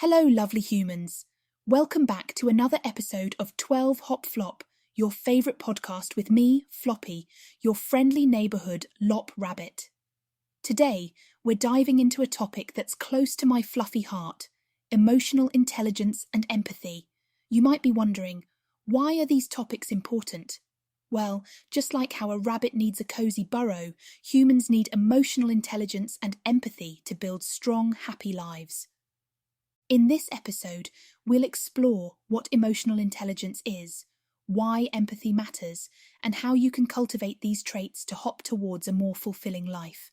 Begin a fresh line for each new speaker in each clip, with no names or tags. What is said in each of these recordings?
Hello, lovely humans. Welcome back to another episode of 12 Hop Flop, your favourite podcast with me, Floppy, your friendly neighbourhood lop rabbit. Today, we're diving into a topic that's close to my fluffy heart, emotional intelligence and empathy. You might be wondering, why are these topics important? Well, just like how a rabbit needs a cosy burrow, humans need emotional intelligence and empathy to build strong, happy lives. In this episode, we'll explore what emotional intelligence is, why empathy matters, and how you can cultivate these traits to hop towards a more fulfilling life.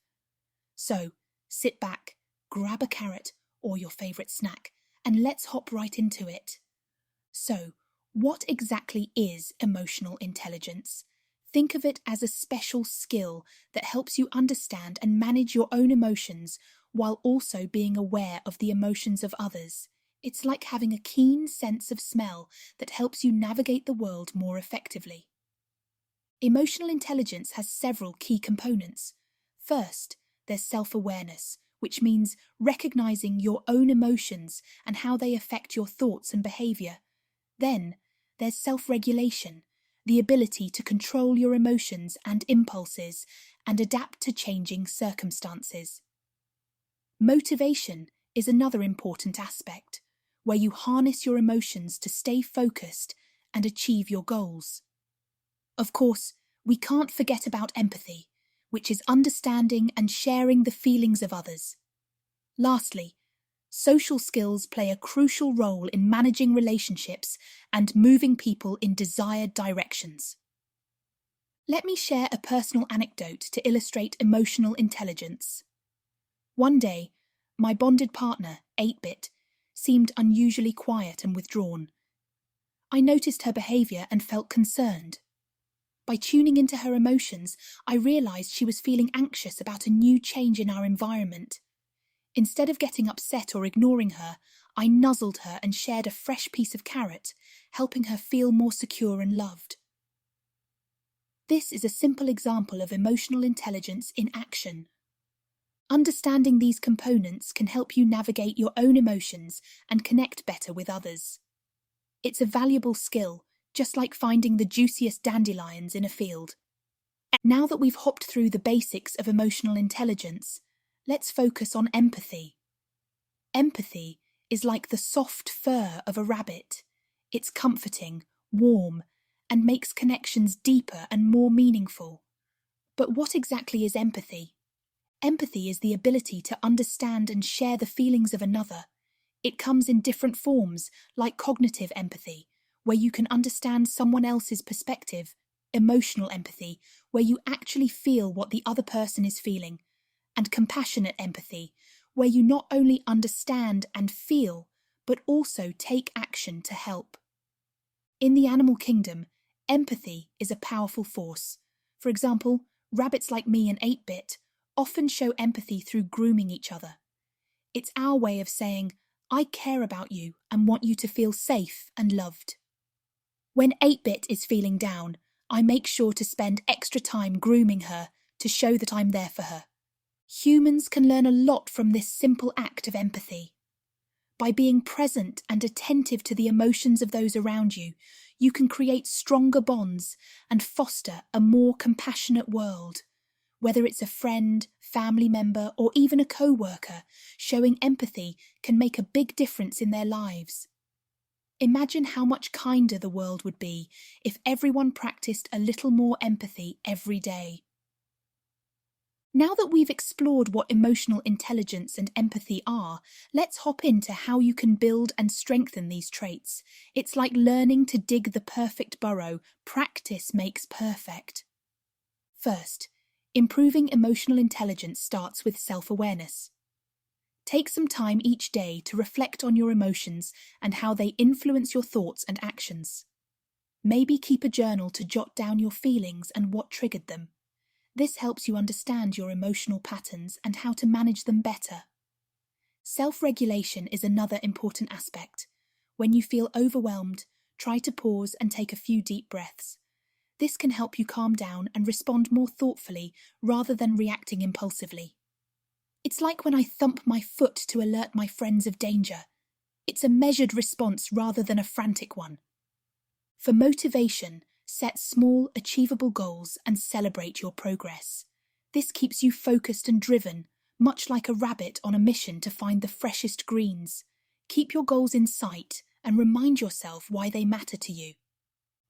So, sit back, grab a carrot or your favourite snack, and let's hop right into it. So, what exactly is emotional intelligence? Think of it as a special skill that helps you understand and manage your own emotions while also being aware of the emotions of others. It's like having a keen sense of smell that helps you navigate the world more effectively. Emotional intelligence has several key components. First, there's self-awareness, which means recognizing your own emotions and how they affect your thoughts and behavior. Then, there's self-regulation, the ability to control your emotions and impulses and adapt to changing circumstances. Motivation is another important aspect, where you harness your emotions to stay focused and achieve your goals. Of course, we can't forget about empathy, which is understanding and sharing the feelings of others. Lastly, social skills play a crucial role in managing relationships and moving people in desired directions. Let me share a personal anecdote to illustrate emotional intelligence. One day, my bonded partner, 8-Bit, seemed unusually quiet and withdrawn. I noticed her behaviour and felt concerned. By tuning into her emotions, I realised she was feeling anxious about a new change in our environment. Instead of getting upset or ignoring her, I nuzzled her and shared a fresh piece of carrot, helping her feel more secure and loved. This is a simple example of emotional intelligence in action. Understanding these components can help you navigate your own emotions and connect better with others. It's a valuable skill, just like finding the juiciest dandelions in a field. Now that we've hopped through the basics of emotional intelligence, let's focus on empathy. Empathy is like the soft fur of a rabbit. It's comforting, warm, and makes connections deeper and more meaningful. But what exactly is empathy? Empathy is the ability to understand and share the feelings of another. It comes in different forms, like cognitive empathy, where you can understand someone else's perspective, emotional empathy, where you actually feel what the other person is feeling, and compassionate empathy, where you not only understand and feel, but also take action to help. In the animal kingdom, empathy is a powerful force. For example, rabbits like me and 8-Bit often show empathy through grooming each other. It's our way of saying, I care about you and want you to feel safe and loved. When 8-Bit is feeling down, I make sure to spend extra time grooming her to show that I'm there for her. Humans can learn a lot from this simple act of empathy. By being present and attentive to the emotions of those around you, you can create stronger bonds and foster a more compassionate world. Whether it's a friend, family member, or even a co-worker, showing empathy can make a big difference in their lives. Imagine how much kinder the world would be if everyone practiced a little more empathy every day. Now that we've explored what emotional intelligence and empathy are, let's hop into how you can build and strengthen these traits. It's like learning to dig the perfect burrow. Practice makes perfect. First, improving emotional intelligence starts with self-awareness. Take some time each day to reflect on your emotions and how they influence your thoughts and actions. Maybe keep a journal to jot down your feelings and what triggered them. This helps you understand your emotional patterns and how to manage them better. Self-regulation is another important aspect. When you feel overwhelmed, try to pause and take a few deep breaths. This can help you calm down and respond more thoughtfully rather than reacting impulsively. It's like when I thump my foot to alert my friends of danger. It's a measured response rather than a frantic one. For motivation, set small, achievable goals and celebrate your progress. This keeps you focused and driven, much like a rabbit on a mission to find the freshest greens. Keep your goals in sight and remind yourself why they matter to you.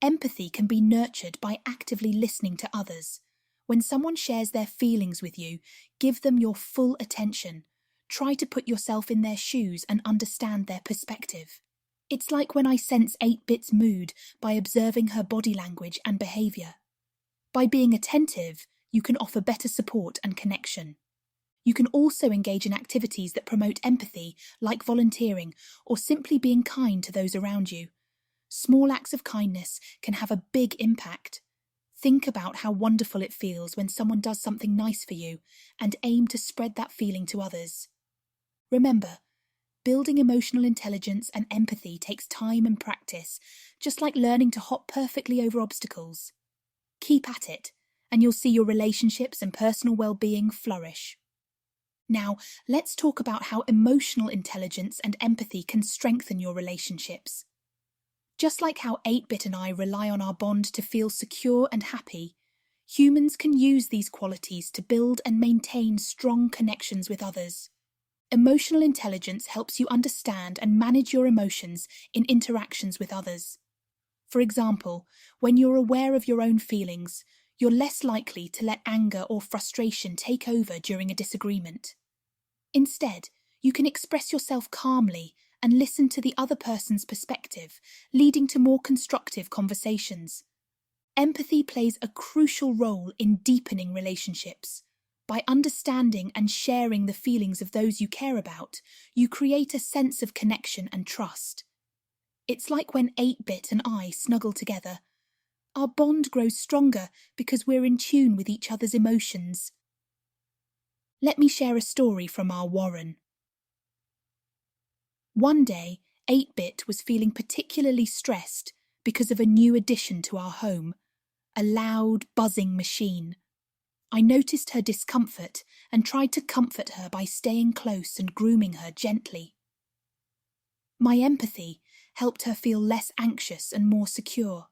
Empathy can be nurtured by actively listening to others. When someone shares their feelings with you, give them your full attention. Try to put yourself in their shoes and understand their perspective. It's like when I sense 8-Bit's mood by observing her body language and behaviour. By being attentive, you can offer better support and connection. You can also engage in activities that promote empathy, like volunteering or simply being kind to those around you. Small acts of kindness can have a big impact. Think about how wonderful it feels when someone does something nice for you and aim to spread that feeling to others. Remember, building emotional intelligence and empathy takes time and practice, just like learning to hop perfectly over obstacles. Keep at it, and you'll see your relationships and personal well-being flourish. Now, let's talk about how emotional intelligence and empathy can strengthen your relationships. Just like how 8-Bit and I rely on our bond to feel secure and happy, humans can use these qualities to build and maintain strong connections with others. Emotional intelligence helps you understand and manage your emotions in interactions with others. For example, when you're aware of your own feelings, you're less likely to let anger or frustration take over during a disagreement. Instead, you can express yourself calmly and listen to the other person's perspective, leading to more constructive conversations. Empathy plays a crucial role in deepening relationships. By understanding and sharing the feelings of those you care about, you create a sense of connection and trust. It's like when 8-Bit and I snuggle together. Our bond grows stronger because we're in tune with each other's emotions. Let me share a story from our Warren. One day, 8-Bit was feeling particularly stressed because of a new addition to our home, a loud, buzzing machine. I noticed her discomfort and tried to comfort her by staying close and grooming her gently. My empathy helped her feel less anxious and more secure.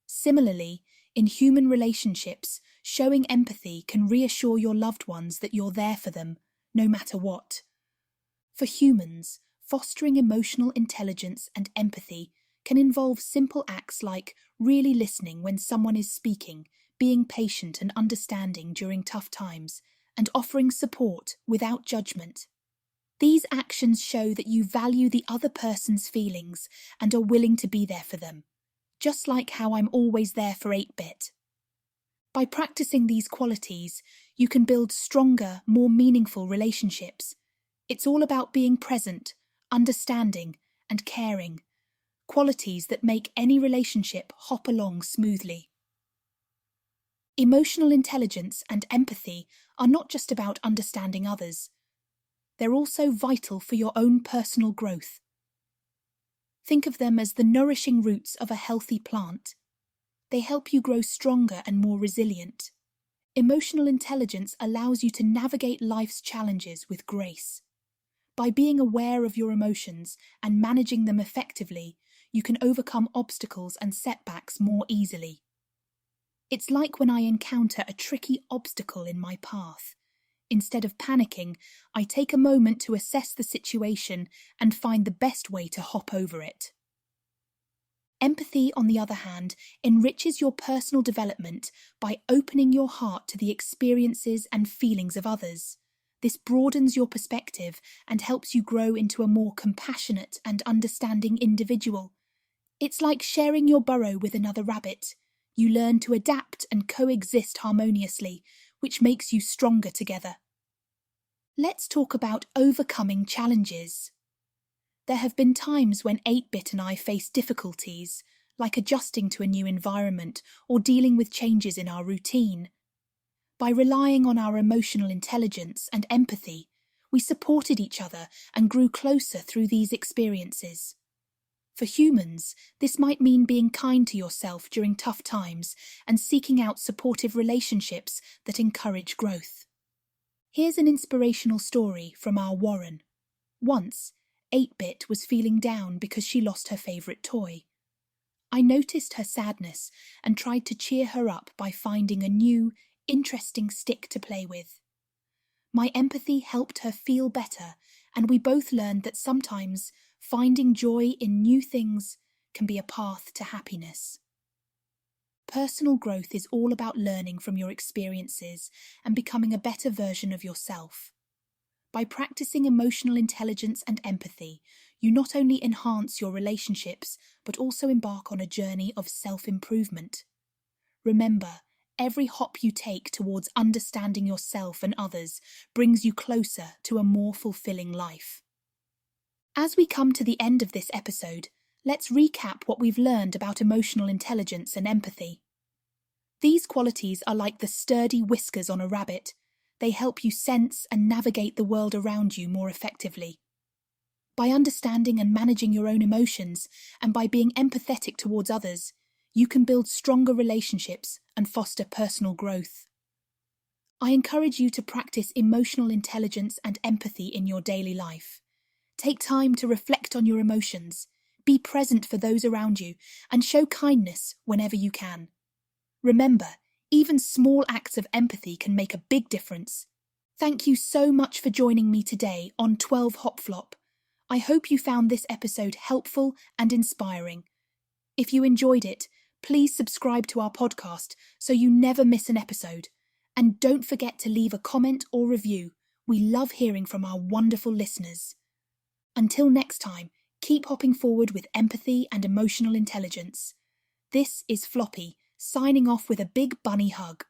Similarly, in human relationships, showing empathy can reassure your loved ones that you're there for them, no matter what. For humans, fostering emotional intelligence and empathy can involve simple acts like really listening when someone is speaking, being patient and understanding during tough times, and offering support without judgment. These actions show that you value the other person's feelings and are willing to be there for them, just like how I'm always there for 8-Bit. By practicing these qualities, you can build stronger, more meaningful relationships. It's all about being present, understanding, and caring, qualities that make any relationship hop along smoothly. Emotional intelligence and empathy are not just about understanding others. They're also vital for your own personal growth. Think of them as the nourishing roots of a healthy plant. They help you grow stronger and more resilient. Emotional intelligence allows you to navigate life's challenges with grace. By being aware of your emotions and managing them effectively, you can overcome obstacles and setbacks more easily. It's like when I encounter a tricky obstacle in my path. Instead of panicking, I take a moment to assess the situation and find the best way to hop over it. Empathy, on the other hand, enriches your personal development by opening your heart to the experiences and feelings of others. This broadens your perspective and helps you grow into a more compassionate and understanding individual. It's like sharing your burrow with another rabbit. You learn to adapt and coexist harmoniously, which makes you stronger together. Let's talk about overcoming challenges. There have been times when 8-Bit and I faced difficulties, like adjusting to a new environment or dealing with changes in our routine. By relying on our emotional intelligence and empathy, we supported each other and grew closer through these experiences. For humans, this might mean being kind to yourself during tough times and seeking out supportive relationships that encourage growth. Here's an inspirational story from our Warren. Once, 8-Bit was feeling down because she lost her favourite toy. I noticed her sadness and tried to cheer her up by finding a new, interesting stick to play with. My empathy helped her feel better, and we both learned that sometimes finding joy in new things can be a path to happiness. Personal growth is all about learning from your experiences and becoming a better version of yourself. By practicing emotional intelligence and empathy, you not only enhance your relationships, but also embark on a journey of self-improvement. Remember, every hop you take towards understanding yourself and others brings you closer to a more fulfilling life. As we come to the end of this episode, let's recap what we've learned about emotional intelligence and empathy. These qualities are like the sturdy whiskers on a rabbit. They help you sense and navigate the world around you more effectively. By understanding and managing your own emotions, and by being empathetic towards others, you can build stronger relationships and foster personal growth. I encourage you to practice emotional intelligence and empathy in your daily life. Take time to reflect on your emotions, be present for those around you, and show kindness whenever you can. Remember, even small acts of empathy can make a big difference. Thank you so much for joining me today on 12 Hop Flop. I hope you found this episode helpful and inspiring. If you enjoyed it, please subscribe to our podcast so you never miss an episode. And don't forget to leave a comment or review. We love hearing from our wonderful listeners. Until next time, keep hopping forward with empathy and emotional intelligence. This is Floppy, signing off with a big bunny hug.